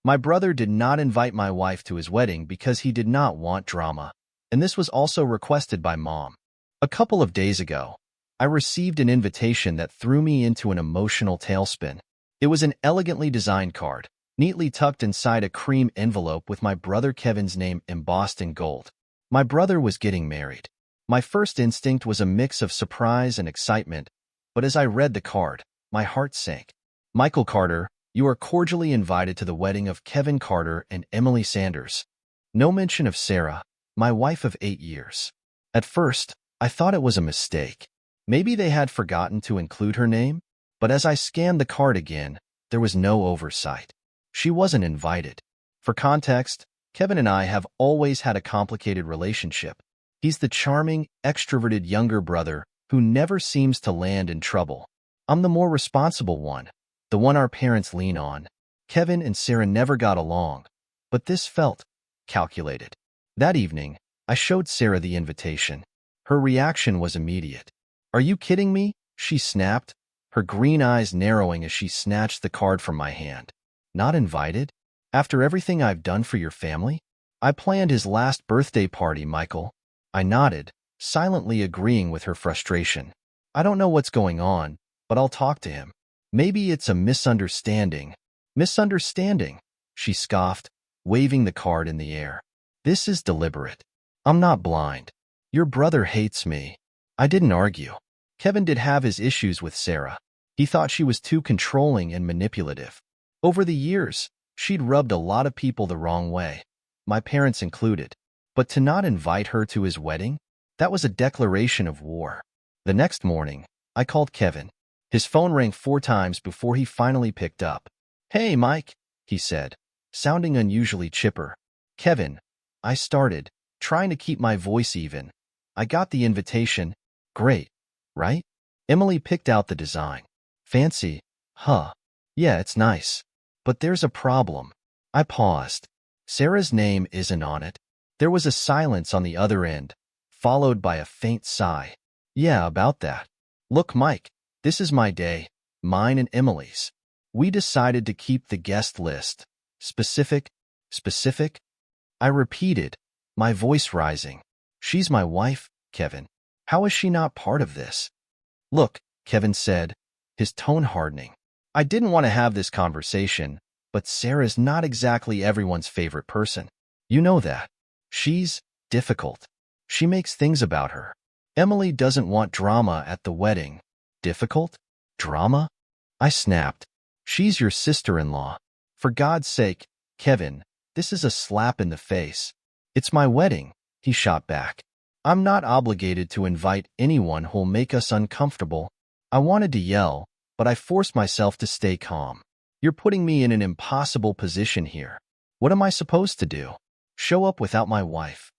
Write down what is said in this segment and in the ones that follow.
My brother did not invite my wife to his wedding because he did not want drama, and this was also requested by Mom. A couple of days ago, I received an invitation that threw me into an emotional tailspin. It was an elegantly designed card, neatly tucked inside a cream envelope with my brother Kevin's name embossed in gold. My brother was getting married. My first instinct was a mix of surprise and excitement, but as I read the card, my heart sank. Michael Carter, you are cordially invited to the wedding of Kevin Carter and Emily Sanders. No mention of Sarah, my wife of 8 years. At first, I thought it was a mistake. Maybe they had forgotten to include her name, but as I scanned the card again, there was no oversight. She wasn't invited. For context, Kevin and I have always had a complicated relationship. He's the charming, extroverted younger brother who never seems to land in trouble. I'm the more responsible one, the one our parents lean on. Kevin and Sarah never got along, but this felt calculated. That evening, I showed Sarah the invitation. Her reaction was immediate. "Are you kidding me?" she snapped, her green eyes narrowing as she snatched the card from my hand. "Not invited? After everything I've done for your family? I planned his last birthday party, Michael." I nodded, silently agreeing with her frustration. "I don't know what's going on, but I'll talk to him. Maybe it's a misunderstanding." "Misunderstanding?" she scoffed, waving the card in the air. "This is deliberate. I'm not blind. Your brother hates me." I didn't argue. Kevin did have his issues with Sarah. He thought she was too controlling and manipulative. Over the years, she'd rubbed a lot of people the wrong way, my parents included. But to not invite her to his wedding? That was a declaration of war. The next morning, I called Kevin. His phone rang 4 times before he finally picked up. "Hey, Mike," he said, sounding unusually chipper. "Kevin," I started, trying to keep my voice even. "I got the invitation." "Great, right?" Emily picked out the design. "Fancy, huh?" "Yeah, it's nice. But there's a problem." I paused. "Sarah's name isn't on it." There was a silence on the other end, followed by a faint sigh. "Yeah, about that. Look, Mike, this is my day, mine and Emily's. We decided to keep the guest list. Specific? I repeated, my voice rising. "She's my wife, Kevin. How is she not part of this?" "Look," Kevin said, his tone hardening. "I didn't want to have this conversation, but Sarah's not exactly everyone's favorite person. You know that. She's difficult. She makes things about her. Emily doesn't want drama at the wedding." "Difficult? Drama?" I snapped. "She's your sister-in-law. For God's sake, Kevin, this is a slap in the face." "It's my wedding," he shot back. "I'm not obligated to invite anyone who'll make us uncomfortable." I wanted to yell, but I forced myself to stay calm. "You're putting me in an impossible position here. What am I supposed to do? Show up without my wife?"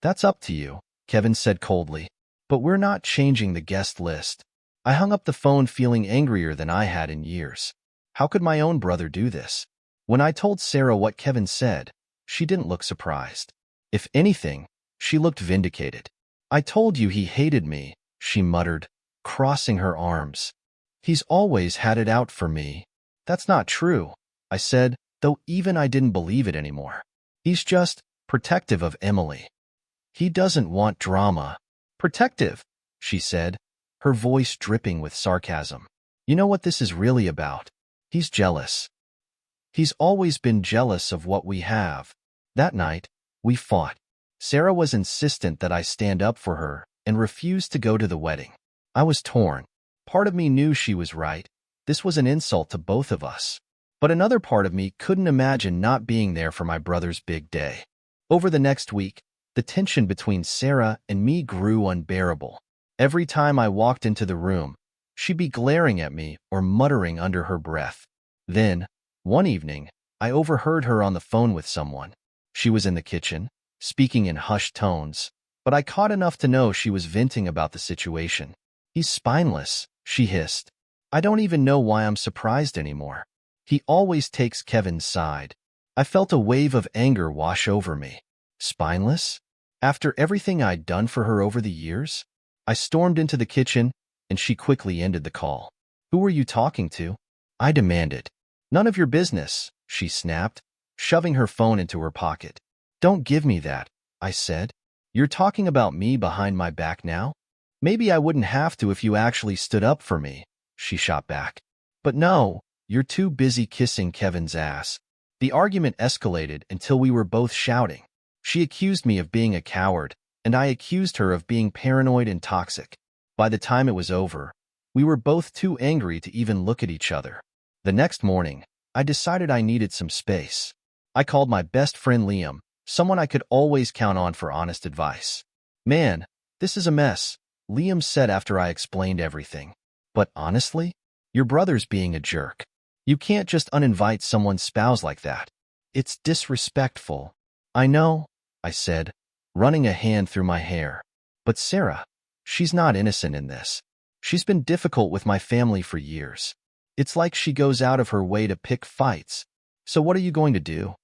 "That's up to you," Kevin said coldly. "But we're not changing the guest list." I hung up the phone feeling angrier than I had in years. How could my own brother do this? When I told Sarah what Kevin said, she didn't look surprised. If anything, she looked vindicated. "I told you he hated me," she muttered, crossing her arms. "He's always had it out for me." "That's not true," I said, though even I didn't believe it anymore. "He's just protective of Emily. He doesn't want drama." "Protective," she said, her voice dripping with sarcasm. "You know what this is really about? He's jealous. He's always been jealous of what we have." That night, we fought. Sarah was insistent that I stand up for her and refused to go to the wedding. I was torn. Part of me knew she was right. This was an insult to both of us. But another part of me couldn't imagine not being there for my brother's big day. Over the next week, the tension between Sarah and me grew unbearable. Every time I walked into the room, she'd be glaring at me or muttering under her breath. Then, one evening, I overheard her on the phone with someone. She was in the kitchen, speaking in hushed tones, but I caught enough to know she was venting about the situation. "He's spineless," she hissed. "I don't even know why I'm surprised anymore. He always takes Kevin's side." I felt a wave of anger wash over me. Spineless? After everything I'd done for her over the years? I stormed into the kitchen, and she quickly ended the call. "Who were you talking to?" I demanded. "None of your business," she snapped, shoving her phone into her pocket. "Don't give me that," I said. "You're talking about me behind my back now? Maybe I wouldn't have to if you actually stood up for me," she shot back. "But no, you're too busy kissing Kevin's ass." The argument escalated until we were both shouting. She accused me of being a coward, and I accused her of being paranoid and toxic. By the time it was over, we were both too angry to even look at each other. The next morning, I decided I needed some space. I called my best friend Liam, someone I could always count on for honest advice. "Man, this is a mess," Liam said after I explained everything. "But honestly, your brother's being a jerk. You can't just uninvite someone's spouse like that. It's disrespectful." "I know," I said, running a hand through my hair. "But Sarah, she's not innocent in this. She's been difficult with my family for years. It's like she goes out of her way to pick fights. So what are you going to do?"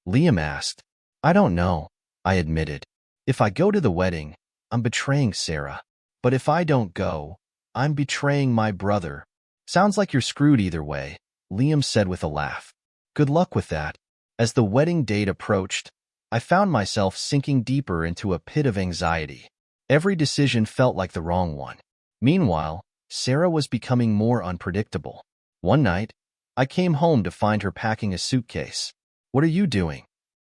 Liam asked. "I don't know," I admitted. "If I go to the wedding, I'm betraying Sarah. But if I don't go, I'm betraying my brother." "Sounds like you're screwed either way," Liam said with a laugh. "Good luck with that." As the wedding date approached, I found myself sinking deeper into a pit of anxiety. Every decision felt like the wrong one. Meanwhile, Sarah was becoming more unpredictable. One night, I came home to find her packing a suitcase. "What are you doing?"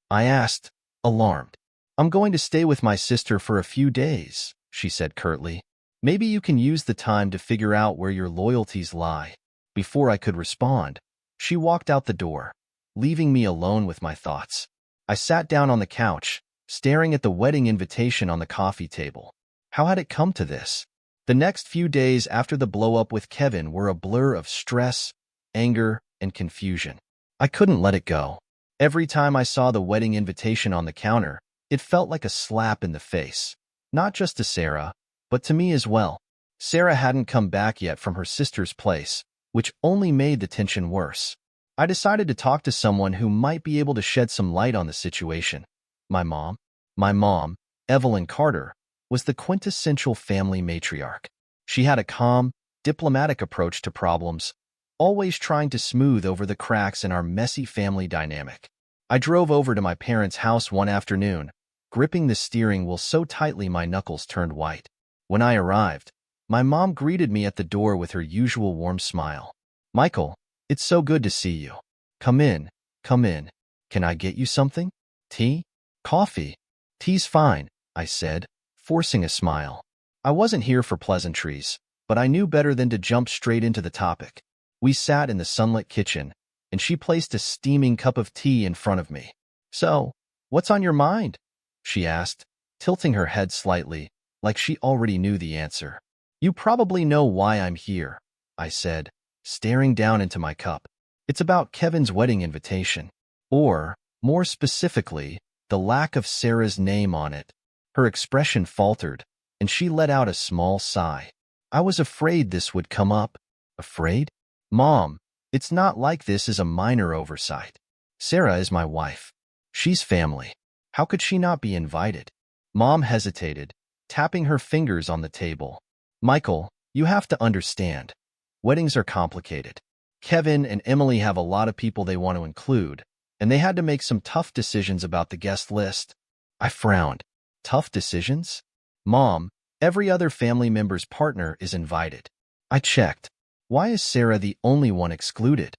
I asked, alarmed. "I'm going to stay with my sister for a few days," she said curtly. "Maybe you can use the time to figure out where your loyalties lie." Before I could respond, she walked out the door, leaving me alone with my thoughts. I sat down on the couch, staring at the wedding invitation on the coffee table. How had it come to this? The next few days after the blow-up with Kevin were a blur of stress, anger, and confusion. I couldn't let it go. Every time I saw the wedding invitation on the counter, it felt like a slap in the face. Not just to Sarah, but to me as well. Sarah hadn't come back yet from her sister's place, which only made the tension worse. I decided to talk to someone who might be able to shed some light on the situation. My mom. My mom, Evelyn Carter, was the quintessential family matriarch. She had a calm, diplomatic approach to problems, always trying to smooth over the cracks in our messy family dynamic. I drove over to my parents' house one afternoon, gripping the steering wheel so tightly my knuckles turned white. When I arrived, my mom greeted me at the door with her usual warm smile. "Michael, it's so good to see you. Come in, come in. Can I get you something? Tea? Coffee?" "Tea's fine," I said, forcing a smile. I wasn't here for pleasantries, but I knew better than to jump straight into the topic. We sat in the sunlit kitchen, and she placed a steaming cup of tea in front of me. "So, what's on your mind?" she asked, tilting her head slightly, like she already knew the answer. "You probably know why I'm here," I said, staring down into my cup. "It's about Kevin's wedding invitation. Or, more specifically, the lack of Sarah's name on it." Her expression faltered, and she let out a small sigh. "I was afraid this would come up." "Afraid?" "Mom, it's not like this is a minor oversight. Sarah is my wife. She's family. How could she not be invited?" Mom hesitated, tapping her fingers on the table. "Michael, you have to understand. Weddings are complicated. Kevin and Emily have a lot of people they want to include, and they had to make some tough decisions about the guest list." I frowned. "Tough decisions?" "Mom, every other family member's partner is invited." I checked. "Why is Sarah the only one excluded?"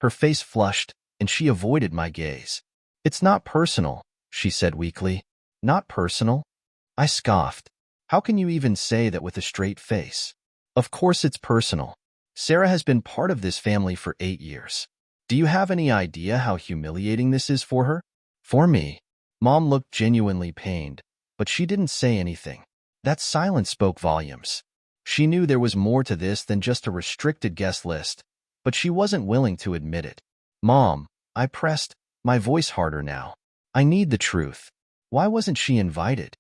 Her face flushed, and she avoided my gaze. "It's not personal," she said weakly. "Not personal?" I scoffed. "How can you even say that with a straight face?" "Of course it's personal. Sarah has been part of this family for 8 years. Do you have any idea how humiliating this is for her?" "For me?" Mom looked genuinely pained, but she didn't say anything. That silence spoke volumes. She knew there was more to this than just a restricted guest list, but she wasn't willing to admit it. "Mom," I pressed, my voice harder now. "I need the truth. Why wasn't she invited?"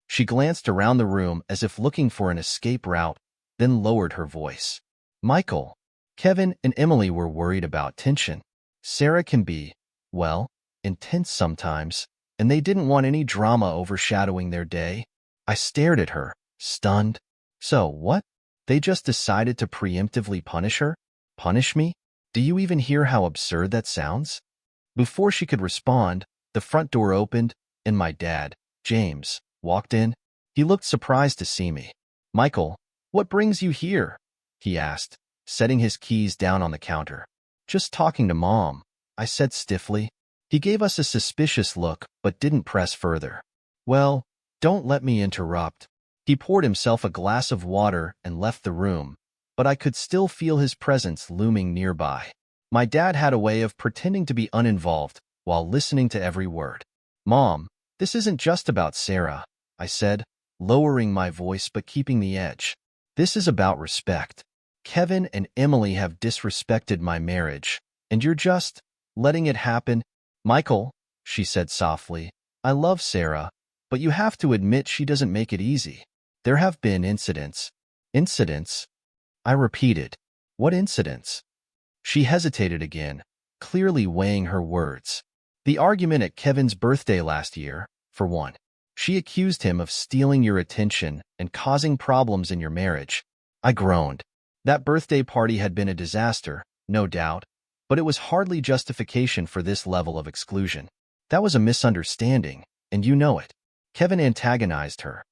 She glanced around the room as if looking for an escape route, then lowered her voice. "Michael, Kevin and Emily were worried about tension. Sarah can be, well, intense sometimes, and they didn't want any drama overshadowing their day." I stared at her, stunned. "So, what? They just decided to preemptively punish her? Punish me? Do you even hear how absurd that sounds?" Before she could respond, the front door opened, and my dad, James, walked in. He looked surprised to see me. "Michael, what brings you here?" he asked, setting his keys down on the counter. "Just talking to Mom," I said stiffly. He gave us a suspicious look, but didn't press further. "Well, don't let me interrupt." He poured himself a glass of water and left the room, but I could still feel his presence looming nearby. My dad had a way of pretending to be uninvolved while listening to every word. "Mom, this isn't just about Sarah," I said, lowering my voice but keeping the edge. "This is about respect. Kevin and Emily have disrespected my marriage, and you're just letting it happen." "Michael," she said softly, "I love Sarah, but you have to admit she doesn't make it easy. There have been incidents." "Incidents?" I repeated. "What incidents?" She hesitated again, clearly weighing her words. "The argument at Kevin's birthday last year, for one. She accused him of stealing your attention and causing problems in your marriage." I groaned. That birthday party had been a disaster, no doubt, but it was hardly justification for this level of exclusion. That was a misunderstanding, and you know it. Kevin antagonized her.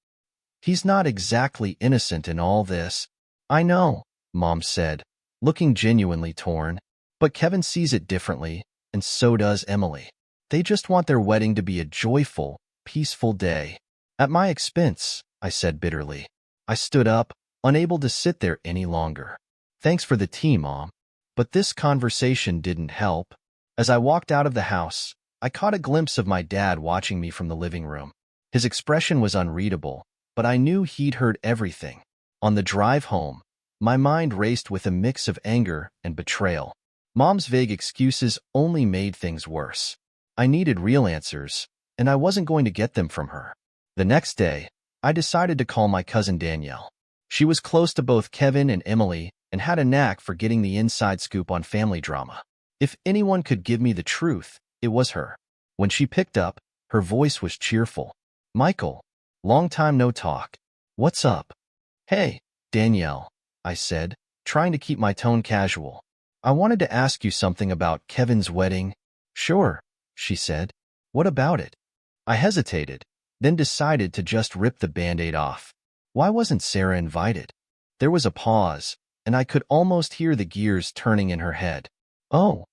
"He's not exactly innocent in all this." "I know," Mom said, looking genuinely torn. "But Kevin sees it differently, and so does Emily. They just want their wedding to be a joyful, peaceful day." "At my expense," I said bitterly. I stood up, unable to sit there any longer. "Thanks for the tea, Mom." But this conversation didn't help. As I walked out of the house, I caught a glimpse of my dad watching me from the living room. His expression was unreadable, but I knew he'd heard everything. On the drive home, my mind raced with a mix of anger and betrayal. Mom's vague excuses only made things worse. I needed real answers, and I wasn't going to get them from her. The next day, I decided to call my cousin Danielle. She was close to both Kevin and Emily and had a knack for getting the inside scoop on family drama. If anyone could give me the truth, it was her. When she picked up, her voice was cheerful. "Michael, long time no talk. What's up?" "Hey, Danielle," I said, trying to keep my tone casual. "I wanted to ask you something about Kevin's wedding." "Sure," she said. "What about it?" I hesitated, then decided to just rip the Band-Aid off. Why wasn't Sarah invited? There was a pause, and I could almost hear the gears turning in her head. "Oh,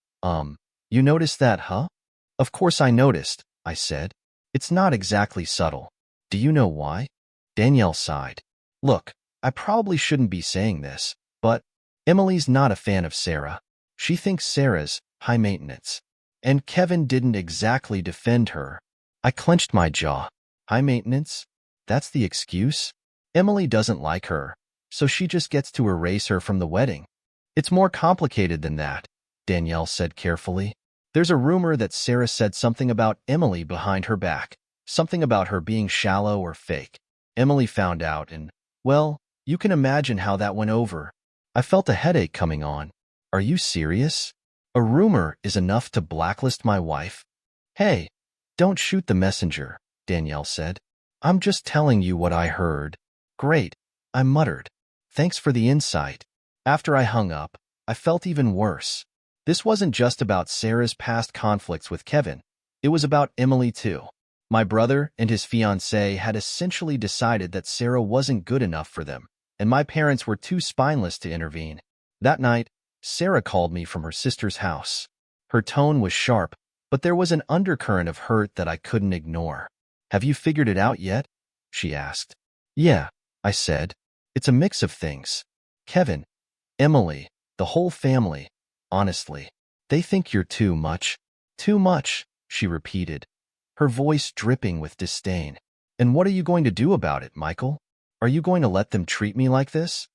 you noticed that, huh?" "Of course I noticed," I said. "It's not exactly subtle. Do you know why?" Danielle sighed. "Look, I probably shouldn't be saying this, but Emily's not a fan of Sarah. She thinks Sarah's high maintenance. And Kevin didn't exactly defend her." I clenched my jaw. "High maintenance? That's the excuse? Emily doesn't like her, so she just gets to erase her from the wedding." "It's more complicated than that," Danielle said carefully. "There's a rumor that Sarah said something about Emily behind her back, something about her being shallow or fake. Emily found out and, well, you can imagine how that went over." I felt a headache coming on. "Are you serious? A rumor is enough to blacklist my wife?" "Hey, don't shoot the messenger," Danielle said. "I'm just telling you what I heard." "Great," I muttered. "Thanks for the insight." After I hung up, I felt even worse. This wasn't just about Sarah's past conflicts with Kevin. It was about Emily too. My brother and his fiancée had essentially decided that Sarah wasn't good enough for them, and my parents were too spineless to intervene. That night, Sarah called me from her sister's house. Her tone was sharp, but there was an undercurrent of hurt that I couldn't ignore. "Have you figured it out yet?" she asked. "Yeah," I said. "It's a mix of things. Kevin, Emily, the whole family. Honestly, they think you're too much." "Too much," she repeated, her voice dripping with disdain. "And what are you going to do about it, Michael? Are you going to let them treat me like this?"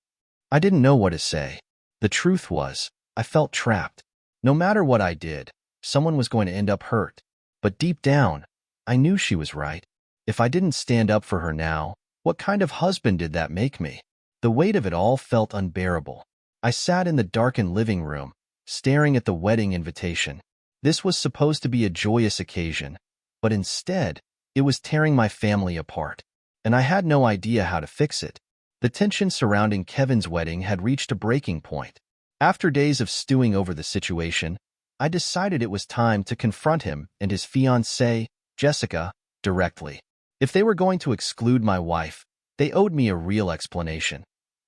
I didn't know what to say. The truth was, I felt trapped. No matter what I did, someone was going to end up hurt. But deep down, I knew she was right. If I didn't stand up for her now, what kind of husband did that make me? The weight of it all felt unbearable. I sat in the darkened living room, staring at the wedding invitation. This was supposed to be a joyous occasion, but instead, it was tearing my family apart. And I had no idea how to fix it. The tension surrounding Kevin's wedding had reached a breaking point. After days of stewing over the situation, I decided it was time to confront him and his fiancée, Jessica, directly. If they were going to exclude my wife, they owed me a real explanation,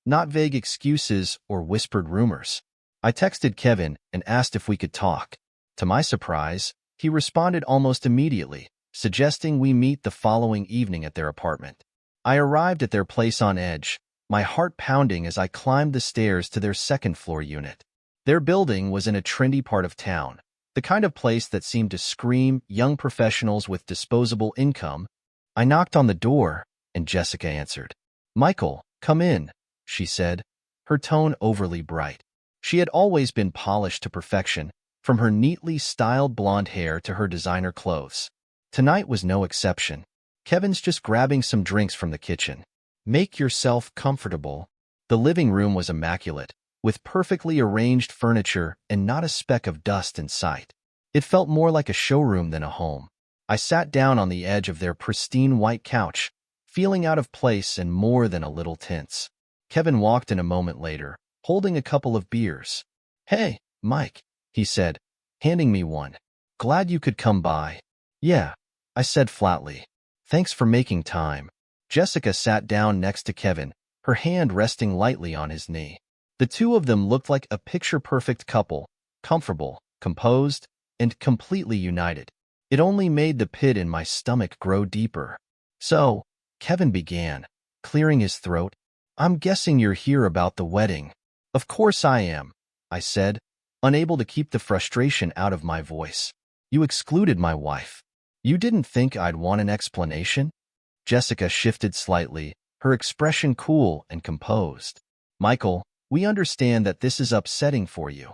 not vague excuses or whispered rumors. I texted Kevin and asked if we could talk. To my surprise, he responded almost immediately, suggesting we meet the following evening at their apartment. I arrived at their place on edge, my heart pounding as I climbed the stairs to their second-floor unit. Their building was in a trendy part of town, the kind of place that seemed to scream young professionals with disposable income. I knocked on the door, and Jessica answered. "Michael, come in," she said, her tone overly bright. She had always been polished to perfection, from her neatly styled blonde hair to her designer clothes. Tonight was no exception. "Kevin's just grabbing some drinks from the kitchen. Make yourself comfortable." The living room was immaculate, with perfectly arranged furniture and not a speck of dust in sight. It felt more like a showroom than a home. I sat down on the edge of their pristine white couch, feeling out of place and more than a little tense. Kevin walked in a moment later, holding a couple of beers. "Hey, Mike," he said, handing me one. "Glad you could come by." "Yeah," I said flatly. "Thanks for making time." Jessica sat down next to Kevin, her hand resting lightly on his knee. The two of them looked like a picture-perfect couple, comfortable, composed, and completely united. It only made the pit in my stomach grow deeper. "So," Kevin began, clearing his throat, "I'm guessing you're here about the wedding." "Of course I am," I said, unable to keep the frustration out of my voice. "You excluded my wife. You didn't think I'd want an explanation?" Jessica shifted slightly, her expression cool and composed. "Michael, we understand that this is upsetting for you,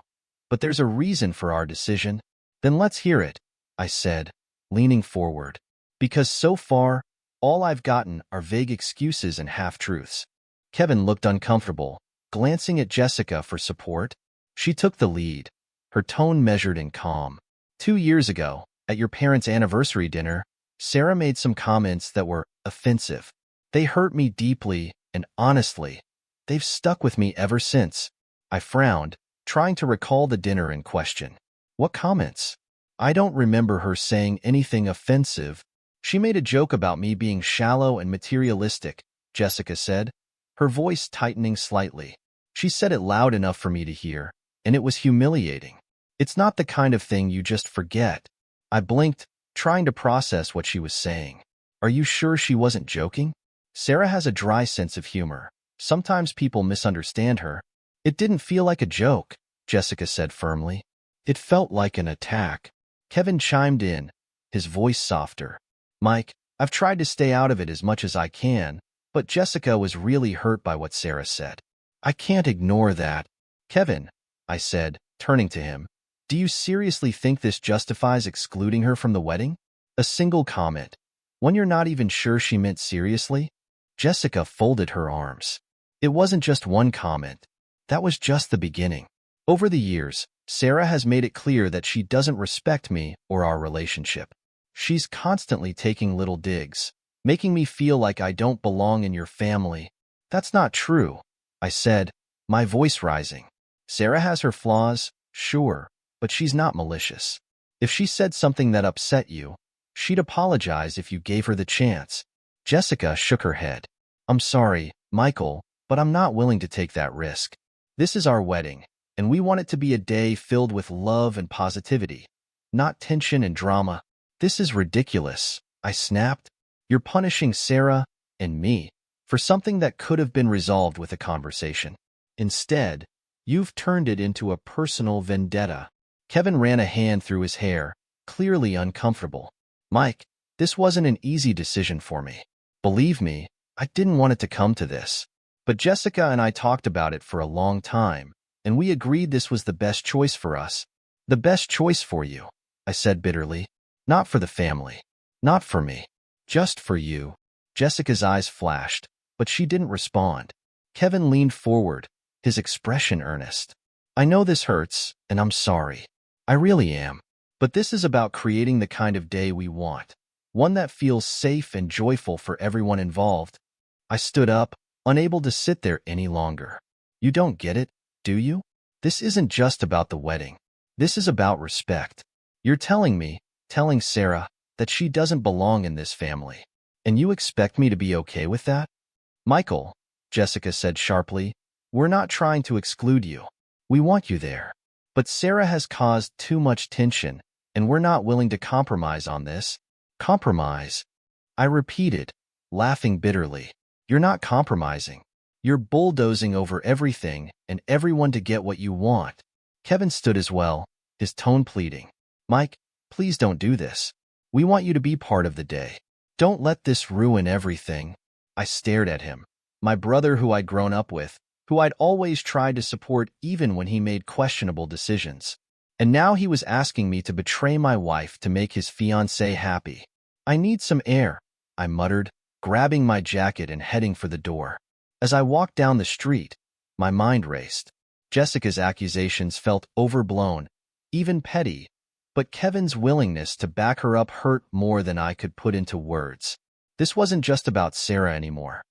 but there's a reason for our decision." "Then let's hear it," I said, leaning forward. "Because so far, all I've gotten are vague excuses and half-truths." Kevin looked uncomfortable, glancing at Jessica for support. She took the lead, her tone measured and calm. "2 years ago, at your parents' anniversary dinner, Sarah made some comments that were offensive. They hurt me deeply, and honestly, they've stuck with me ever since." I frowned, trying to recall the dinner in question. "What comments?" "I don't remember her saying anything offensive. She made a joke about me being shallow and materialistic," Jessica said, her voice tightening slightly. She said it loud enough for me to hear, and it was humiliating. "It's not the kind of thing you just forget." I blinked, trying to process what she was saying. "Are you sure she wasn't joking?" "Sarah has a dry sense of humor. Sometimes people misunderstand her." "It didn't feel like a joke," Jessica said firmly. "It felt like an attack." Kevin chimed in, his voice softer. "Mike, I've tried to stay out of it as much as I can, but Jessica was really hurt by what Sarah said. I can't ignore that." "Kevin," I said, turning to him, "do you seriously think this justifies excluding her from the wedding? A single comment, one you're not even sure she meant seriously?" Jessica folded her arms. "It wasn't just one comment. That was just the beginning. Over the years, Sarah has made it clear that she doesn't respect me or our relationship. She's constantly taking little digs, making me feel like I don't belong in your family." "That's not true," I said, my voice rising. "Sarah has her flaws, sure, but she's not malicious. If she said something that upset you, she'd apologize if you gave her the chance." Jessica shook her head. "I'm sorry, Michael, but I'm not willing to take that risk. This is our wedding, and we want it to be a day filled with love and positivity, not tension and drama." "This is ridiculous," I snapped. "You're punishing Sarah and me for something that could have been resolved with a conversation. Instead, you've turned it into a personal vendetta." Kevin ran a hand through his hair, clearly uncomfortable. "Mike, this wasn't an easy decision for me. Believe me, I didn't want it to come to this. But Jessica and I talked about it for a long time, and we agreed this was the best choice for us." "The best choice for you," I said bitterly. "Not for the family. Not for me. Just for you." Jessica's eyes flashed, but she didn't respond. Kevin leaned forward, his expression earnest. "I know this hurts, and I'm sorry. I really am. But this is about creating the kind of day we want, one that feels safe and joyful for everyone involved." I stood up, unable to sit there any longer. "You don't get it, do you? This isn't just about the wedding. This is about respect. You're telling Sarah, that she doesn't belong in this family. And you expect me to be okay with that? Michael, Jessica said sharply, we're not trying to exclude you. We want you there. But Sarah has caused too much tension, and we're not willing to compromise on this. Compromise? I repeated, laughing bitterly. You're not compromising. You're bulldozing over everything and everyone to get what you want. Kevin stood as well, his tone pleading. Mike, please don't do this. We want you to be part of the day. Don't let this ruin everything. I stared at him. My brother who I'd grown up with, who I'd always tried to support even when he made questionable decisions. And now he was asking me to betray my wife to make his fiancée happy. I need some air, I muttered, grabbing my jacket and heading for the door. As I walked down the street, my mind raced. Jessica's accusations felt overblown, even petty, but Kevin's willingness to back her up hurt more than I could put into words. This wasn't just about Sarah anymore.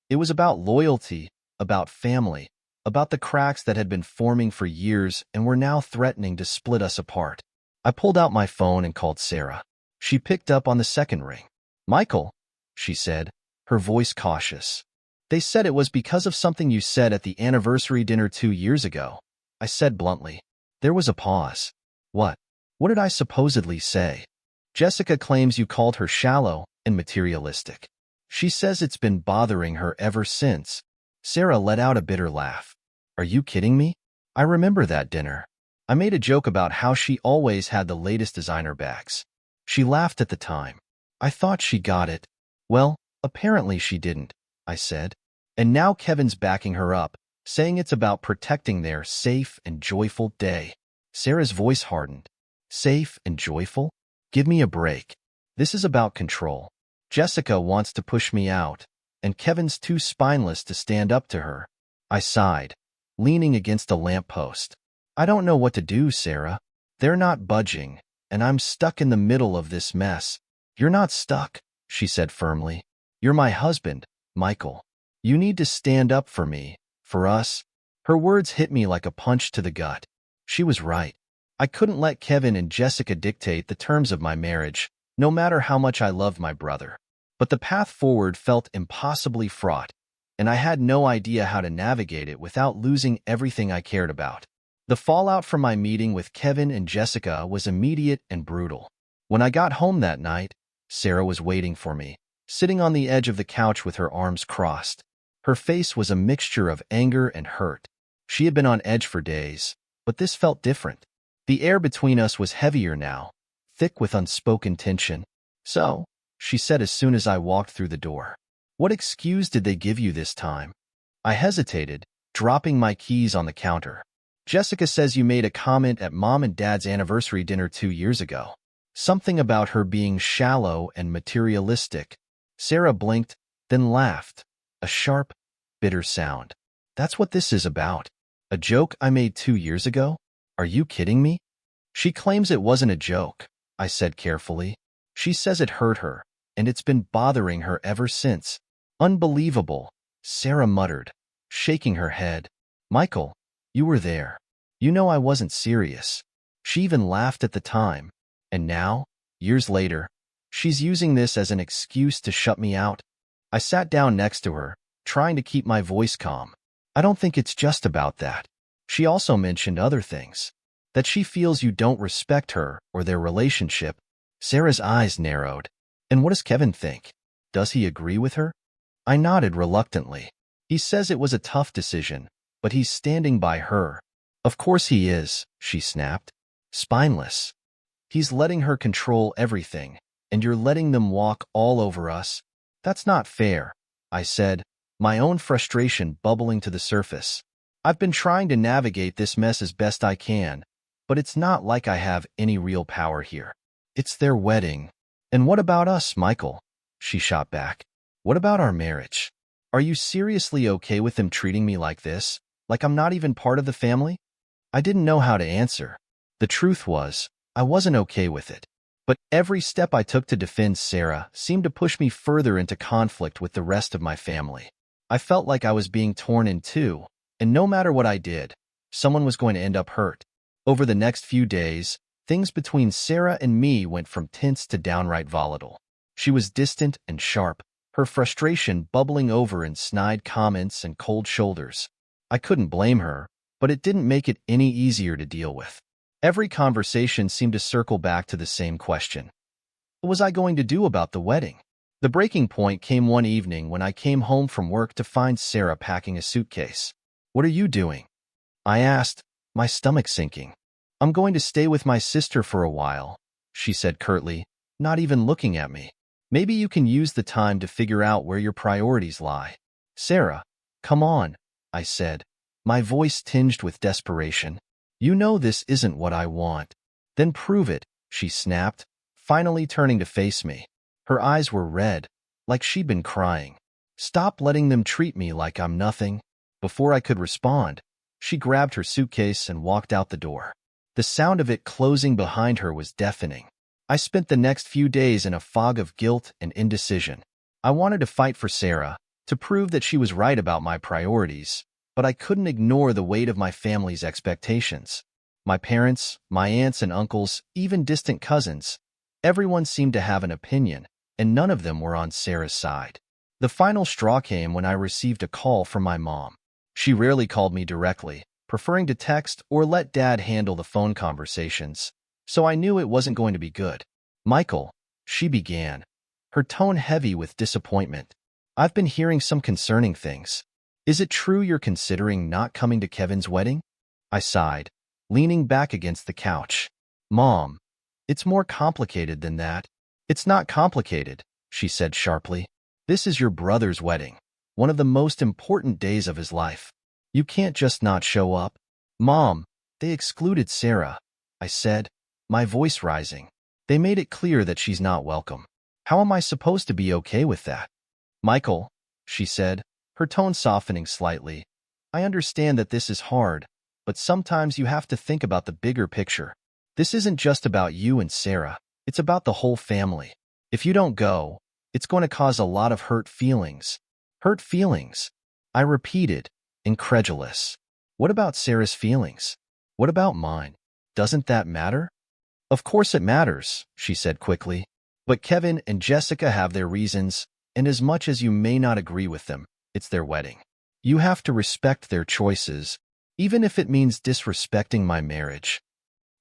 It was about loyalty, about family, about the cracks that had been forming for years and were now threatening to split us apart. I pulled out my phone and called Sarah. She picked up on the second ring. Michael, she said, her voice cautious. They said it was because of something you said at the anniversary dinner 2 years ago. I said bluntly. There was a pause. What? What did I supposedly say? Jessica claims you called her shallow and materialistic. She says it's been bothering her ever since. Sarah let out a bitter laugh. Are you kidding me? I remember that dinner. I made a joke about how she always had the latest designer bags. She laughed at the time. I thought she got it. Well, apparently she didn't, I said. And now Kevin's backing her up, saying it's about protecting their safe and joyful day. Sarah's voice hardened. Safe and joyful? Give me a break. This is about control. Jessica wants to push me out, and Kevin's too spineless to stand up to her. I sighed, leaning against a lamppost. I don't know what to do, Sarah. They're not budging, and I'm stuck in the middle of this mess. You're not stuck, she said firmly. You're my husband, Michael. You need to stand up for me, for us. Her words hit me like a punch to the gut. She was right. I couldn't let Kevin and Jessica dictate the terms of my marriage, no matter how much I loved my brother. But the path forward felt impossibly fraught, and I had no idea how to navigate it without losing everything I cared about. The fallout from my meeting with Kevin and Jessica was immediate and brutal. When I got home that night, Sarah was waiting for me, sitting on the edge of the couch with her arms crossed. Her face was a mixture of anger and hurt. She had been on edge for days, but this felt different. The air between us was heavier now, thick with unspoken tension. So, she said as soon as I walked through the door. What excuse did they give you this time? I hesitated, dropping my keys on the counter. Jessica says you made a comment at Mom and Dad's anniversary dinner 2 years ago. Something about her being shallow and materialistic. Sarah blinked, then laughed. A sharp, bitter sound. That's what this is about. A joke I made 2 years ago? Are you kidding me? She claims it wasn't a joke, I said carefully. She says it hurt her, and it's been bothering her ever since. Unbelievable, Sarah muttered, shaking her head. Michael, you were there. You know I wasn't serious. She even laughed at the time. And now, years later, she's using this as an excuse to shut me out. I sat down next to her, trying to keep my voice calm. I don't think it's just about that. She also mentioned other things. That she feels you don't respect her or their relationship. Sarah's eyes narrowed. And what does Kevin think? Does he agree with her? I nodded reluctantly. He says it was a tough decision, but he's standing by her. Of course he is, she snapped. Spineless. He's letting her control everything, and you're letting them walk all over us. That's not fair, I said, my own frustration bubbling to the surface. I've been trying to navigate this mess as best I can, but it's not like I have any real power here. It's their wedding. And what about us, Michael? She shot back. What about our marriage? Are you seriously okay with them treating me like this? Like I'm not even part of the family? I didn't know how to answer. The truth was, I wasn't okay with it. But every step I took to defend Sarah seemed to push me further into conflict with the rest of my family. I felt like I was being torn in two, and no matter what I did, someone was going to end up hurt. Over the next few days, things between Sarah and me went from tense to downright volatile. She was distant and sharp, her frustration bubbling over in snide comments and cold shoulders. I couldn't blame her, but it didn't make it any easier to deal with. Every conversation seemed to circle back to the same question. What was I going to do about the wedding? The breaking point came one evening when I came home from work to find Sarah packing a suitcase. "What are you doing?" I asked, my stomach sinking. "I'm going to stay with my sister for a while," she said curtly, not even looking at me. "Maybe you can use the time to figure out where your priorities lie." "Sarah, come on," I said, my voice tinged with desperation. "You know this isn't what I want." "Then prove it," she snapped, finally turning to face me. Her eyes were red, like she'd been crying. "Stop letting them treat me like I'm nothing." Before I could respond, she grabbed her suitcase and walked out the door. The sound of it closing behind her was deafening. I spent the next few days in a fog of guilt and indecision. I wanted to fight for Sarah, to prove that she was right about my priorities, but I couldn't ignore the weight of my family's expectations. My parents, my aunts and uncles, even distant cousins, everyone seemed to have an opinion, and none of them were on Sarah's side. The final straw came when I received a call from my mom. She rarely called me directly, preferring to text or let Dad handle the phone conversations, so I knew it wasn't going to be good. "Michael," she began, her tone heavy with disappointment, "I've been hearing some concerning things. Is it true you're considering not coming to Kevin's wedding?" I sighed, leaning back against the couch. "Mom, it's more complicated than that." "It's not complicated," she said sharply. "This is your brother's wedding, one of the most important days of his life. You can't just not show up." "Mom, they excluded Sarah," I said, my voice rising. "They made it clear that she's not welcome. How am I supposed to be okay with that?" "Michael," she said, her tone softening slightly, "I understand that this is hard, but sometimes you have to think about the bigger picture. This isn't just about you and Sarah. It's about the whole family. If you don't go, it's going to cause a lot of hurt feelings." "Hurt feelings?" I repeated, incredulous. "What about Sarah's feelings? What about mine? Doesn't that matter?" "Of course it matters," she said quickly. "But Kevin and Jessica have their reasons, and as much as you may not agree with them, it's their wedding. You have to respect their choices, even if it means disrespecting my marriage."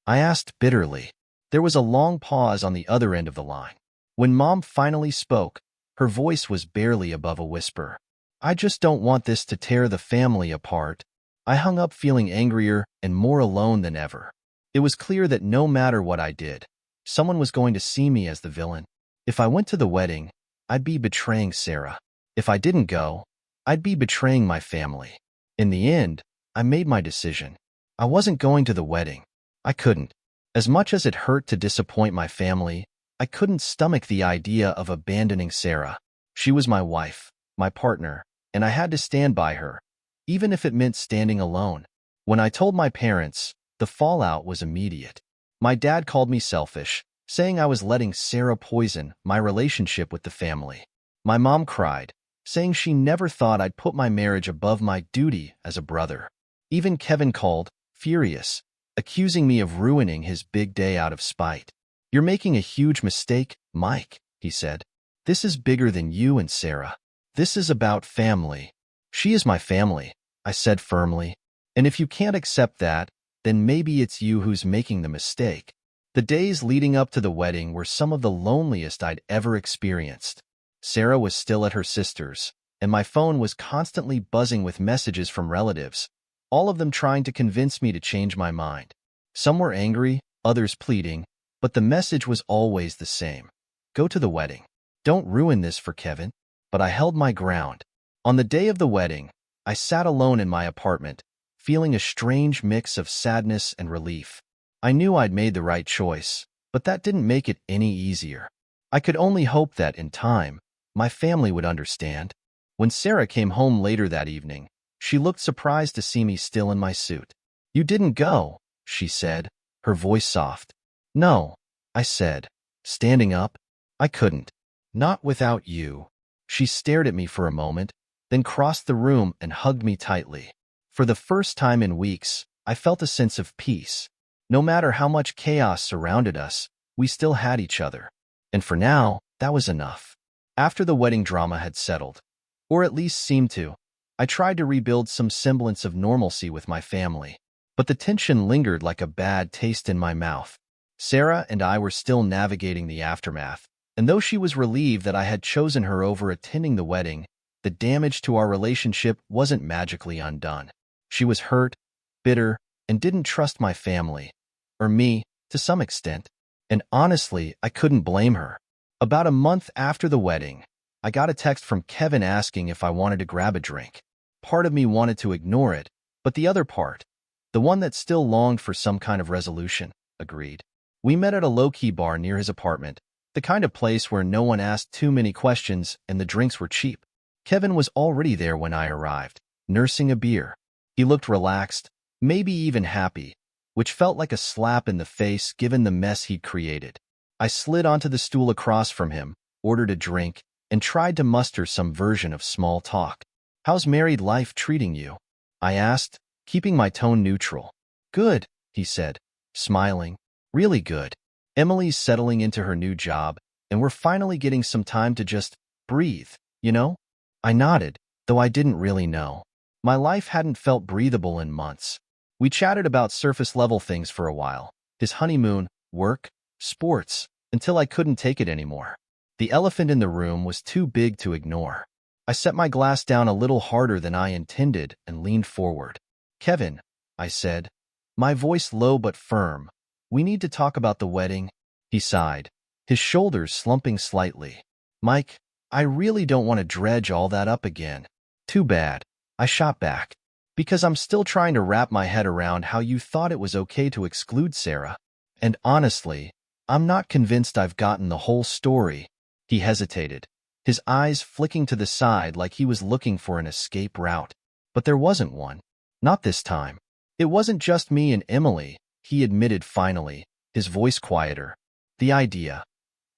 I asked bitterly. There was a long pause on the other end of the line. When Mom finally spoke, her voice was barely above a whisper. "I just don't want this to tear the family apart." I hung up feeling angrier and more alone than ever. It was clear that no matter what I did, someone was going to see me as the villain. If I went to the wedding, I'd be betraying Sarah. If I didn't go, I'd be betraying my family. In the end, I made my decision. I wasn't going to the wedding. I couldn't. As much as it hurt to disappoint my family, I couldn't stomach the idea of abandoning Sarah. She was my wife, my partner, and I had to stand by her, even if it meant standing alone. When I told my parents, the fallout was immediate. My dad called me selfish, saying I was letting Sarah poison my relationship with the family. My mom cried, saying she never thought I'd put my marriage above my duty as a brother. Even Kevin called, furious, accusing me of ruining his big day out of spite. "You're making a huge mistake, Mike," he said. "This is bigger than you and Sarah. This is about family." "She is my family," I said firmly. "And if you can't accept that, then maybe it's you who's making the mistake." The days leading up to the wedding were some of the loneliest I'd ever experienced. Sarah was still at her sister's, and my phone was constantly buzzing with messages from relatives, all of them trying to convince me to change my mind. Some were angry, others pleading, but the message was always the same. Go to the wedding. Don't ruin this for Kevin. But I held my ground. On the day of the wedding, I sat alone in my apartment, feeling a strange mix of sadness and relief. I knew I'd made the right choice, but that didn't make it any easier. I could only hope that, in time, my family would understand. When Sarah came home later that evening, she looked surprised to see me still in my suit. "You didn't go," she said, her voice soft. "No," I said, standing up. "I couldn't. Not without you." She stared at me for a moment, then crossed the room and hugged me tightly. For the first time in weeks, I felt a sense of peace. No matter how much chaos surrounded us, we still had each other. And for now, that was enough. After the wedding drama had settled, or at least seemed to, I tried to rebuild some semblance of normalcy with my family. But the tension lingered like a bad taste in my mouth. Sarah and I were still navigating the aftermath, and though she was relieved that I had chosen her over attending the wedding, the damage to our relationship wasn't magically undone. She was hurt, bitter, and didn't trust my family, or me, to some extent. And honestly, I couldn't blame her. About a month after the wedding, I got a text from Kevin asking if I wanted to grab a drink. Part of me wanted to ignore it, but the other part, the one that still longed for some kind of resolution, agreed. We met at a low-key bar near his apartment, the kind of place where no one asked too many questions and the drinks were cheap. Kevin was already there when I arrived, nursing a beer. He looked relaxed, maybe even happy, which felt like a slap in the face given the mess he'd created. I slid onto the stool across from him, ordered a drink, and tried to muster some version of small talk. "How's married life treating you?" I asked, keeping my tone neutral. "Good," he said, smiling. "Really good. Emily's settling into her new job, and we're finally getting some time to just breathe, you know?" I nodded, though I didn't really know. My life hadn't felt breathable in months. We chatted about surface-level things for a while, his honeymoon, work, sports, until I couldn't take it anymore. The elephant in the room was too big to ignore. I set my glass down a little harder than I intended and leaned forward. "Kevin," I said, my voice low but firm, "we need to talk about the wedding." He sighed, his shoulders slumping slightly. "Mike, I really don't want to dredge all that up again." "Too bad," I shot back, "because I'm still trying to wrap my head around how you thought it was okay to exclude Sarah. And honestly, I'm not convinced I've gotten the whole story." He hesitated, his eyes flicking to the side like he was looking for an escape route. But there wasn't one. Not this time. "It wasn't just me and Emily," he admitted finally, his voice quieter. "The idea.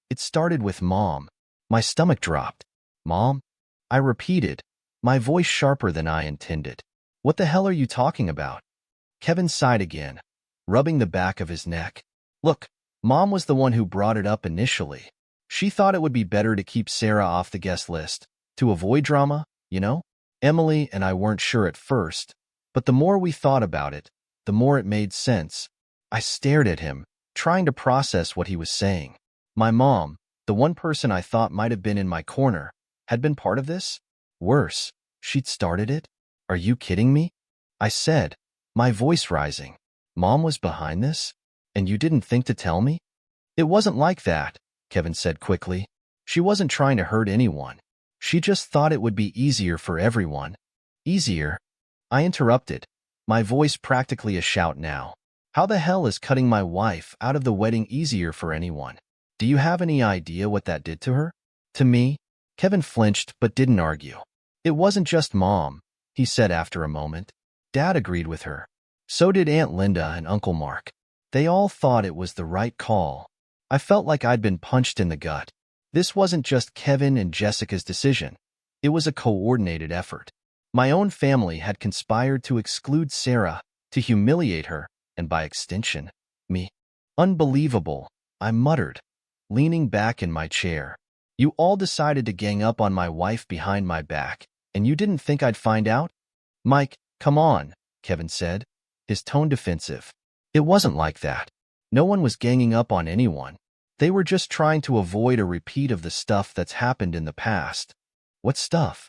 It started with Mom." My stomach dropped. "Mom?" I repeated, my voice sharper than I intended. "What the hell are you talking about?" Kevin sighed again, rubbing the back of his neck. "Look, Mom was the one who brought it up initially. She thought it would be better to keep Sarah off the guest list, to avoid drama, you know? Emily and I weren't sure at first, but the more we thought about it, the more it made sense." I stared at him, trying to process what he was saying. My mom, the one person I thought might have been in my corner, had been part of this? Worse, she'd started it? "Are you kidding me?" I said, my voice rising. "Mom was behind this? And you didn't think to tell me?" "It wasn't like that," Kevin said quickly. "She wasn't trying to hurt anyone. She just thought it would be easier for everyone." "Easier?" I interrupted, my voice practically a shout now. "How the hell is cutting my wife out of the wedding easier for anyone? Do you have any idea what that did to her?" "To me?" Kevin flinched but didn't argue. "It wasn't just Mom," he said after a moment. "Dad agreed with her. So did Aunt Linda and Uncle Mark. They all thought it was the right call." I felt like I'd been punched in the gut. This wasn't just Kevin and Jessica's decision. It was a coordinated effort. My own family had conspired to exclude Sarah, to humiliate her, and by extension, me. "Unbelievable," I muttered, leaning back in my chair. "You all decided to gang up on my wife behind my back, and you didn't think I'd find out?" "Mike, come on," Kevin said, his tone defensive. "It wasn't like that. No one was ganging up on anyone. They were just trying to avoid a repeat of the stuff that's happened in the past." "What stuff?"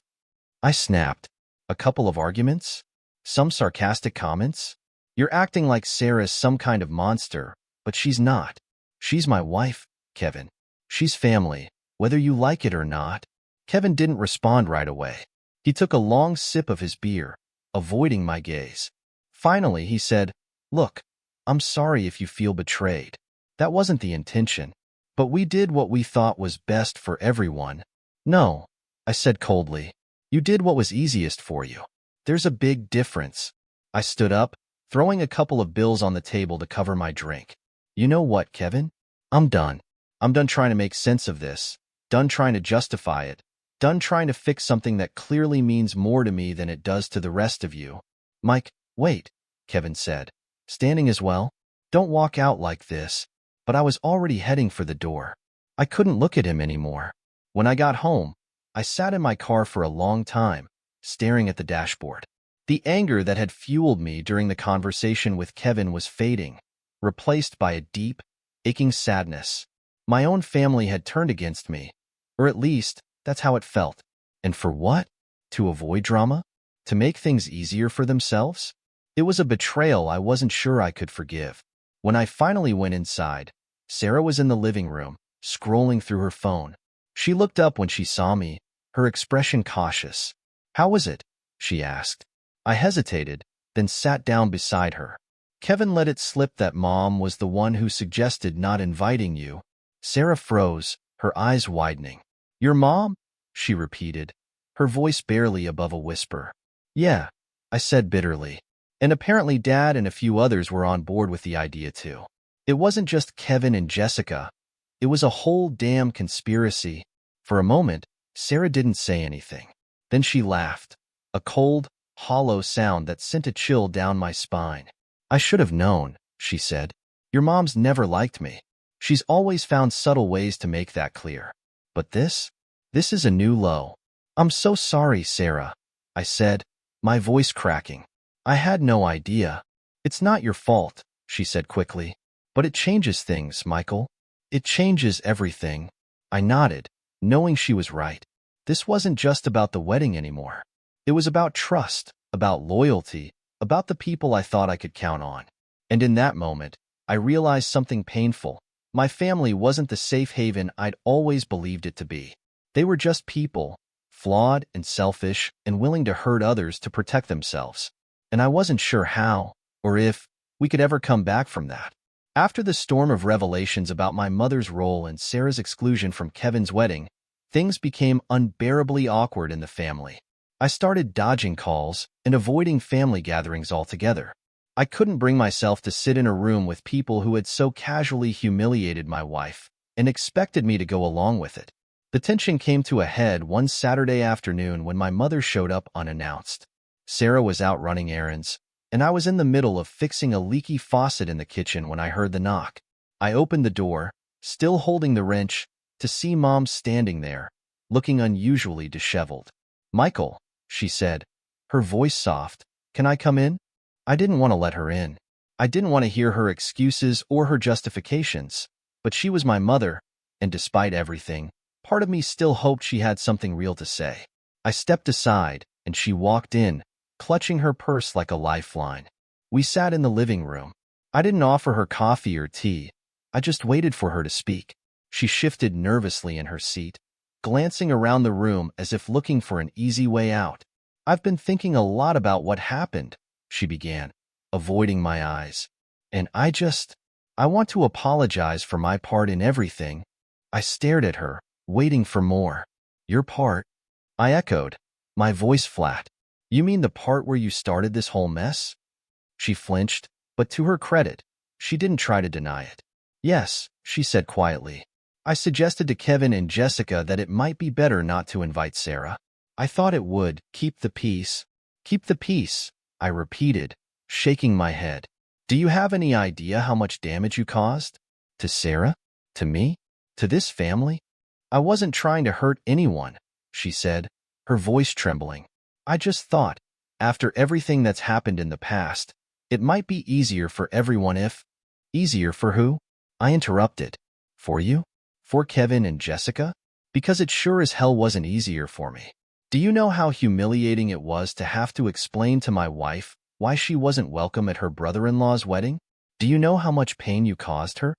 I snapped. "A couple of arguments? Some sarcastic comments? You're acting like Sarah's some kind of monster, but she's not. She's my wife, Kevin. She's family, whether you like it or not." Kevin didn't respond right away. He took a long sip of his beer, avoiding my gaze. Finally, he said, "Look, I'm sorry if you feel betrayed. That wasn't the intention. But we did what we thought was best for everyone." "No," I said coldly. "You did what was easiest for you. There's a big difference." I stood up, throwing a couple of bills on the table to cover my drink. "You know what, Kevin? I'm done. I'm done trying to make sense of this. Done trying to justify it. Done trying to fix something that clearly means more to me than it does to the rest of you." "Mike, wait," Kevin said, standing as well. Don't walk out like this. But I was already heading for the door. I couldn't look at him anymore. When I got home, I sat in my car for a long time, staring at the dashboard. The anger that had fueled me during the conversation with Kevin was fading, replaced by a deep, aching sadness. My own family had turned against me, or at least, that's how it felt. And for what? To avoid drama? To make things easier for themselves? It was a betrayal I wasn't sure I could forgive. When I finally went inside, Sarah was in the living room, scrolling through her phone. She looked up when she saw me, her expression cautious. "How was it?" she asked. I hesitated, then sat down beside her. "Kevin let it slip that Mom was the one who suggested not inviting you." Sarah froze, her eyes widening. "Your mom?" she repeated, her voice barely above a whisper. "Yeah," I said bitterly. And apparently Dad and a few others were on board with the idea too. It wasn't just Kevin and Jessica. It was a whole damn conspiracy. For a moment, Sarah didn't say anything. Then she laughed, a cold, hollow sound that sent a chill down my spine. "I should have known," she said. "Your mom's never liked me. She's always found subtle ways to make that clear. But this is a new low." "I'm so sorry, Sarah," I said, my voice cracking. "I had no idea." "It's not your fault," she said quickly. "But it changes things, Michael. It changes everything." I nodded, knowing she was right. This wasn't just about the wedding anymore. It was about trust, about loyalty, about the people I thought I could count on. And in that moment, I realized something painful. My family wasn't the safe haven I'd always believed it to be. They were just people, flawed and selfish and willing to hurt others to protect themselves. And I wasn't sure how, or if, we could ever come back from that. After the storm of revelations about my mother's role and Sarah's exclusion from Kevin's wedding, things became unbearably awkward in the family. I started dodging calls and avoiding family gatherings altogether. I couldn't bring myself to sit in a room with people who had so casually humiliated my wife and expected me to go along with it. The tension came to a head one Saturday afternoon when my mother showed up unannounced. Sarah was out running errands, and I was in the middle of fixing a leaky faucet in the kitchen when I heard the knock. I opened the door, still holding the wrench, to see Mom standing there, looking unusually disheveled. "Michael," she said, her voice soft, "can I come in?" I didn't want to let her in. I didn't want to hear her excuses or her justifications, but she was my mother, and despite everything, part of me still hoped she had something real to say. I stepped aside, and she walked in, clutching her purse like a lifeline. We sat in the living room. I didn't offer her coffee or tea. I just waited for her to speak. She shifted nervously in her seat, glancing around the room as if looking for an easy way out. "I've been thinking a lot about what happened," she began, avoiding my eyes. "And I want to apologize for my part in everything." I stared at her, waiting for more. "Your part?" I echoed, my voice flat. "You mean the part where you started this whole mess?" She flinched, but to her credit, she didn't try to deny it. "Yes," she said quietly. "I suggested to Kevin and Jessica that it might be better not to invite Sarah. I thought it would keep the peace." "Keep the peace," I repeated, shaking my head. "Do you have any idea how much damage you caused? To Sarah? To me? To this family?" "I wasn't trying to hurt anyone," she said, her voice trembling. "I just thought, after everything that's happened in the past, it might be easier for everyone if—" "Easier for who?" I interrupted. "For you? For Kevin and Jessica? Because it sure as hell wasn't easier for me. Do you know how humiliating it was to have to explain to my wife why she wasn't welcome at her brother-in-law's wedding? Do you know how much pain you caused her?"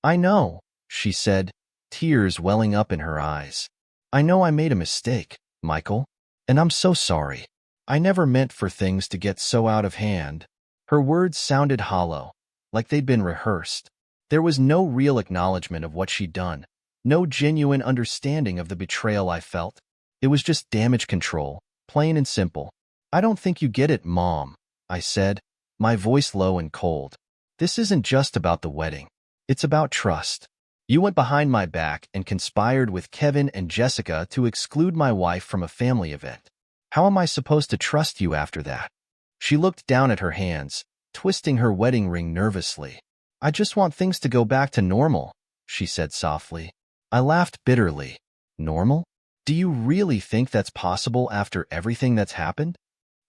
"I know," she said, tears welling up in her eyes. "I know I made a mistake, Michael, and I'm so sorry. I never meant for things to get so out of hand." Her words sounded hollow, like they'd been rehearsed. There was no real acknowledgement of what she'd done, no genuine understanding of the betrayal I felt. It was just damage control, plain and simple. "I don't think you get it, Mom," I said, my voice low and cold. "This isn't just about the wedding. It's about trust. You went behind my back and conspired with Kevin and Jessica to exclude my wife from a family event. How am I supposed to trust you after that?" She looked down at her hands, twisting her wedding ring nervously. I just want things to go back to normal, she said softly. I laughed bitterly. Normal? Do you really think that's possible after everything that's happened?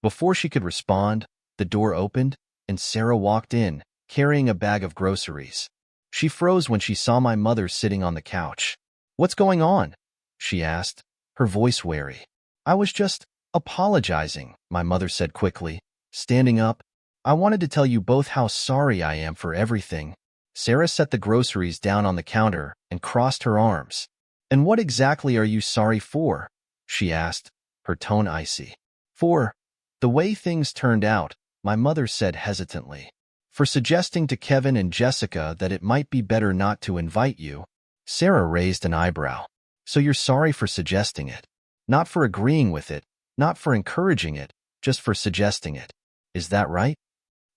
Before she could respond, the door opened, and Sarah walked in, carrying a bag of groceries. She froze when she saw my mother sitting on the couch. What's going on? She asked, her voice wary. I was just apologizing, my mother said quickly, standing up. I wanted to tell you both how sorry I am for everything. Sarah set the groceries down on the counter and crossed her arms. And what exactly are you sorry for? She asked, her tone icy. For the way things turned out, my mother said hesitantly. For suggesting to Kevin and Jessica that it might be better not to invite you. Sarah raised an eyebrow. So you're sorry for suggesting it. Not for agreeing with it, not for encouraging it, just for suggesting it. Is that right?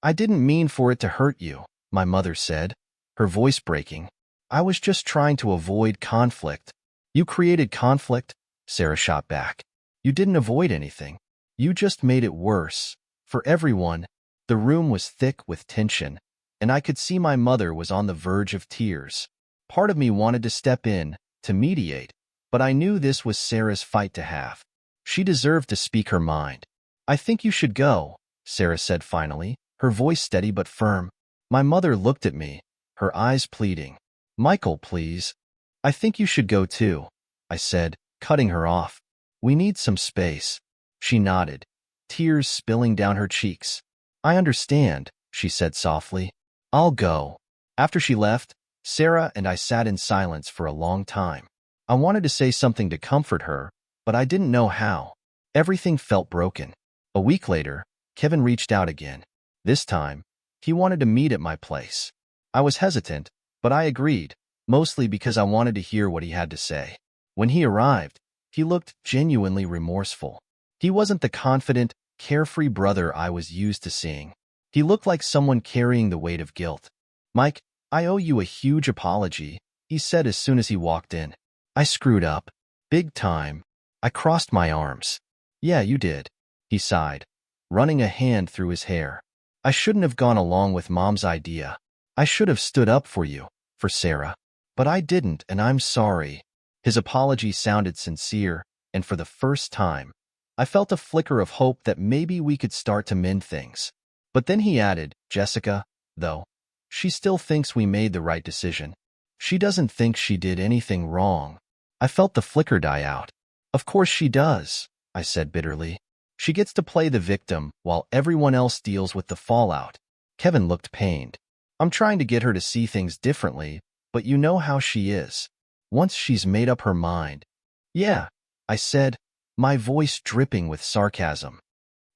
I didn't mean for it to hurt you, my mother said, her voice breaking. I was just trying to avoid conflict. You created conflict, Sarah shot back. You didn't avoid anything. You just made it worse. For everyone. The room was thick with tension, and I could see my mother was on the verge of tears. Part of me wanted to step in, to mediate, but I knew this was Sarah's fight to have. She deserved to speak her mind. I think you should go, Sarah said finally, her voice steady but firm. My mother looked at me, her eyes pleading. Michael, please. I think you should go too, I said, cutting her off. We need some space. She nodded, tears spilling down her cheeks. I understand, she said softly. I'll go. After she left, Sarah and I sat in silence for a long time. I wanted to say something to comfort her, but I didn't know how. Everything felt broken. A week later, Kevin reached out again. This time, he wanted to meet at my place. I was hesitant, but I agreed, mostly because I wanted to hear what he had to say. When he arrived, he looked genuinely remorseful. He wasn't the confident, carefree brother I was used to seeing. He looked like someone carrying the weight of guilt. Mike, I owe you a huge apology, he said as soon as he walked in. I screwed up. Big time. I crossed my arms. Yeah, you did, he sighed, running a hand through his hair. I shouldn't have gone along with Mom's idea. I should have stood up for you, for Sarah. But I didn't, and I'm sorry. His apology sounded sincere, and for the first time, I felt a flicker of hope that maybe we could start to mend things. But then he added, Jessica, though, she still thinks we made the right decision. She doesn't think she did anything wrong. I felt the flicker die out. Of course she does, I said bitterly. She gets to play the victim while everyone else deals with the fallout. Kevin looked pained. I'm trying to get her to see things differently, but you know how she is. Once she's made up her mind. Yeah, I said, my voice dripping with sarcasm.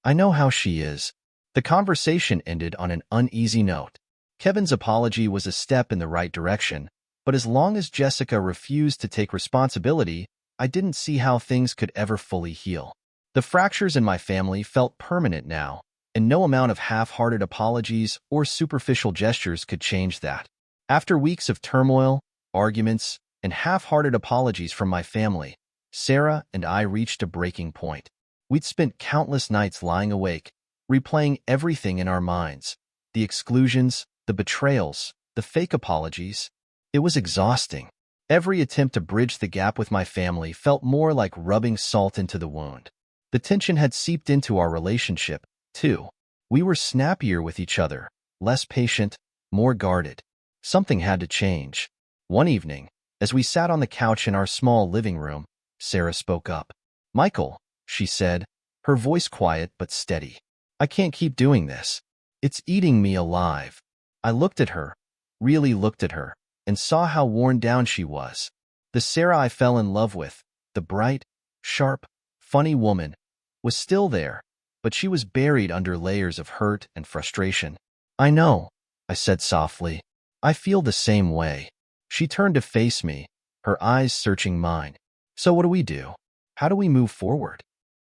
I know how she is. The conversation ended on an uneasy note. Kevin's apology was a step in the right direction, but as long as Jessica refused to take responsibility, I didn't see how things could ever fully heal. The fractures in my family felt permanent now, and no amount of half-hearted apologies or superficial gestures could change that. After weeks of turmoil, arguments, and half-hearted apologies from my family, Sarah and I reached a breaking point. We'd spent countless nights lying awake, replaying everything in our minds. The exclusions, the betrayals, the fake apologies. It was exhausting. Every attempt to bridge the gap with my family felt more like rubbing salt into the wound. The tension had seeped into our relationship, too. We were snappier with each other, less patient, more guarded. Something had to change. One evening, as we sat on the couch in our small living room, Sarah spoke up. Michael, she said, her voice quiet but steady. I can't keep doing this. It's eating me alive. I looked at her, really looked at her, and saw how worn down she was. The Sarah I fell in love with, the bright, sharp, funny woman, was still there, but she was buried under layers of hurt and frustration. I know, I said softly. I feel the same way. She turned to face me, her eyes searching mine. So what do we do? How do we move forward?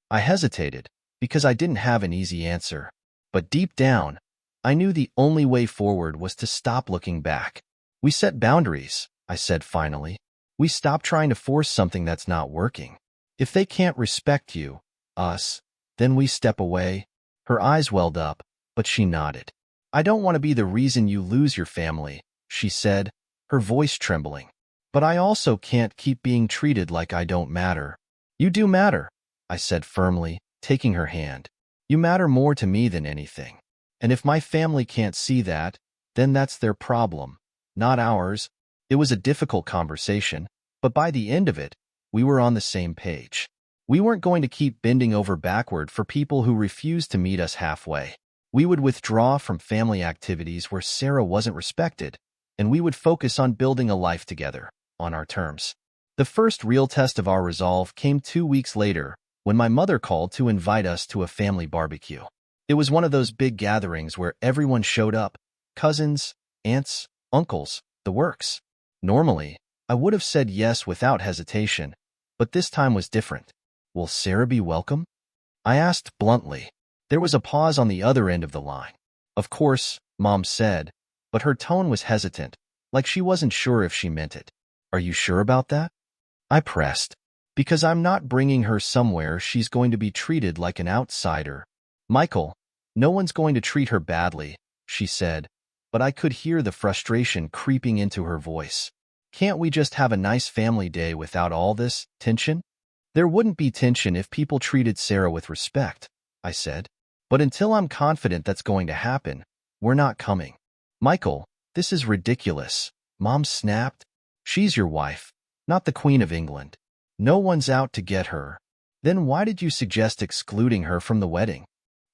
I hesitated, because I didn't have an easy answer. But deep down, I knew the only way forward was to stop looking back. We set boundaries, I said finally. We stop trying to force something that's not working. If they can't respect you, us, then we step away. Her eyes welled up, but she nodded. I don't want to be the reason you lose your family, she said, her voice trembling. But I also can't keep being treated like I don't matter. You do matter, I said firmly, taking her hand. You matter more to me than anything. And if my family can't see that, then that's their problem, not ours. It was a difficult conversation, but by the end of it, we were on the same page. We weren't going to keep bending over backward for people who refused to meet us halfway. We would withdraw from family activities where Sarah wasn't respected, and we would focus on building a life together, on our terms. The first real test of our resolve came 2 weeks later, when my mother called to invite us to a family barbecue. It was one of those big gatherings where everyone showed up, cousins, aunts, uncles, the works. Normally, I would have said yes without hesitation, but this time was different. Will Sarah be welcome? I asked bluntly. There was a pause on the other end of the line. Of course, Mom said, but her tone was hesitant, like she wasn't sure if she meant it. Are you sure about that? I pressed. Because I'm not bringing her somewhere she's going to be treated like an outsider. Michael, no one's going to treat her badly, she said, but I could hear the frustration creeping into her voice. Can't we just have a nice family day without all this tension? There wouldn't be tension if people treated Sarah with respect, I said. But until I'm confident that's going to happen, we're not coming. Michael, this is ridiculous, Mom snapped. She's your wife, not the Queen of England. No one's out to get her. Then why did you suggest excluding her from the wedding?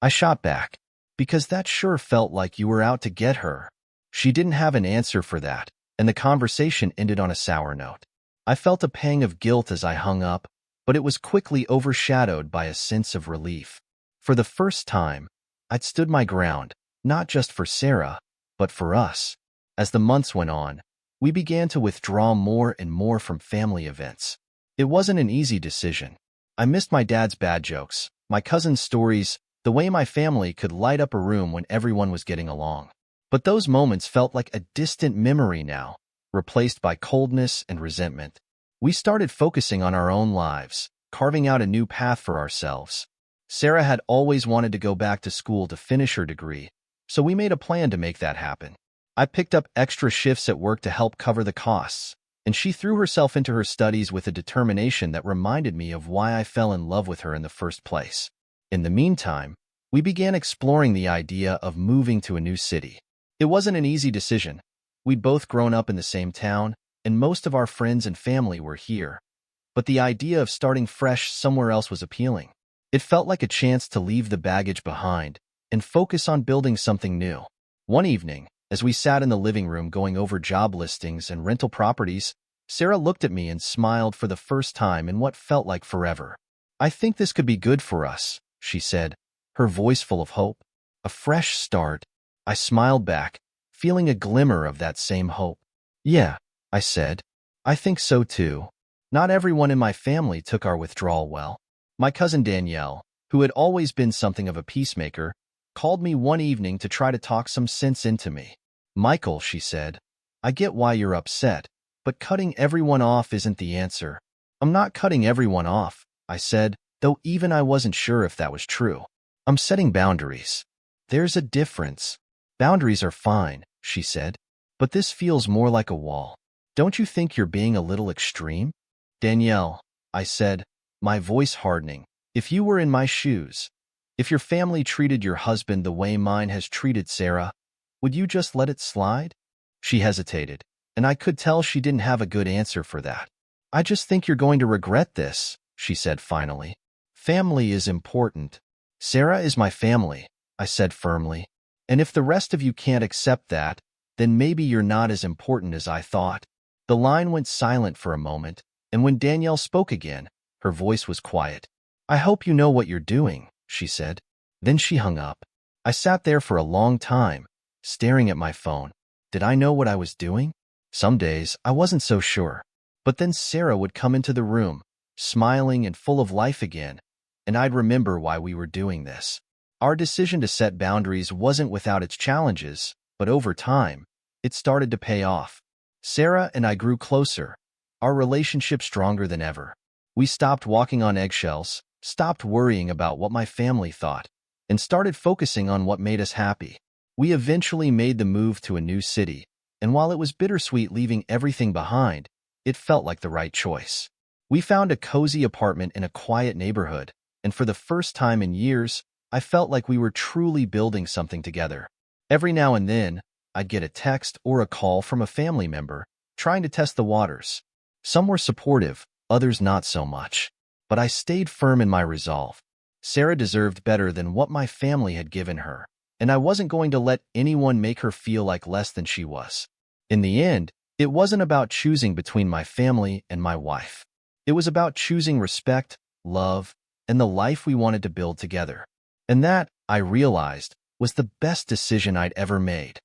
I shot back. Because that sure felt like you were out to get her. She didn't have an answer for that, and the conversation ended on a sour note. I felt a pang of guilt as I hung up, but it was quickly overshadowed by a sense of relief. For the first time, I'd stood my ground, not just for Sarah, but for us. As the months went on, we began to withdraw more and more from family events. It wasn't an easy decision. I missed my dad's bad jokes, my cousin's stories, the way my family could light up a room when everyone was getting along. But those moments felt like a distant memory now, replaced by coldness and resentment. We started focusing on our own lives, carving out a new path for ourselves. Sarah had always wanted to go back to school to finish her degree, so we made a plan to make that happen. I picked up extra shifts at work to help cover the costs, and she threw herself into her studies with a determination that reminded me of why I fell in love with her in the first place. In the meantime, we began exploring the idea of moving to a new city. It wasn't an easy decision. We'd both grown up in the same town, and most of our friends and family were here. But the idea of starting fresh somewhere else was appealing. It felt like a chance to leave the baggage behind and focus on building something new. One evening, as we sat in the living room going over job listings and rental properties, Sarah looked at me and smiled for the first time in what felt like forever. I think this could be good for us, she said, her voice full of hope. A fresh start. I smiled back, feeling a glimmer of that same hope. Yeah, I said. I think so too. Not everyone in my family took our withdrawal well. My cousin Danielle, who had always been something of a peacemaker, called me one evening to try to talk some sense into me. Michael, she said, I get why you're upset, but cutting everyone off isn't the answer. I'm not cutting everyone off, I said, though even I wasn't sure if that was true. I'm setting boundaries. There's a difference. Boundaries are fine, she said, but this feels more like a wall. Don't you think you're being a little extreme? Danielle, I said, my voice hardening, if you were in my shoes, if your family treated your husband the way mine has treated Sarah, would you just let it slide? She hesitated, and I could tell she didn't have a good answer for that. I just think you're going to regret this, she said finally. Family is important. Sarah is my family, I said firmly. And if the rest of you can't accept that, then maybe you're not as important as I thought. The line went silent for a moment, and when Danielle spoke again, her voice was quiet. I hope you know what you're doing, she said. Then she hung up. I sat there for a long time, staring at my phone. Did I know what I was doing? Some days, I wasn't so sure. But then Sarah would come into the room, smiling and full of life again, and I'd remember why we were doing this. Our decision to set boundaries wasn't without its challenges, but over time, it started to pay off. Sarah and I grew closer, our relationship stronger than ever. We stopped walking on eggshells, stopped worrying about what my family thought, and started focusing on what made us happy. We eventually made the move to a new city, and while it was bittersweet leaving everything behind, it felt like the right choice. We found a cozy apartment in a quiet neighborhood, and for the first time in years, I felt like we were truly building something together. Every now and then, I'd get a text or a call from a family member, trying to test the waters. Some were supportive, others not so much. But I stayed firm in my resolve. Sarah deserved better than what my family had given her, and I wasn't going to let anyone make her feel like less than she was. In the end, it wasn't about choosing between my family and my wife. It was about choosing respect, love, and the life we wanted to build together. And that, I realized, was the best decision I'd ever made.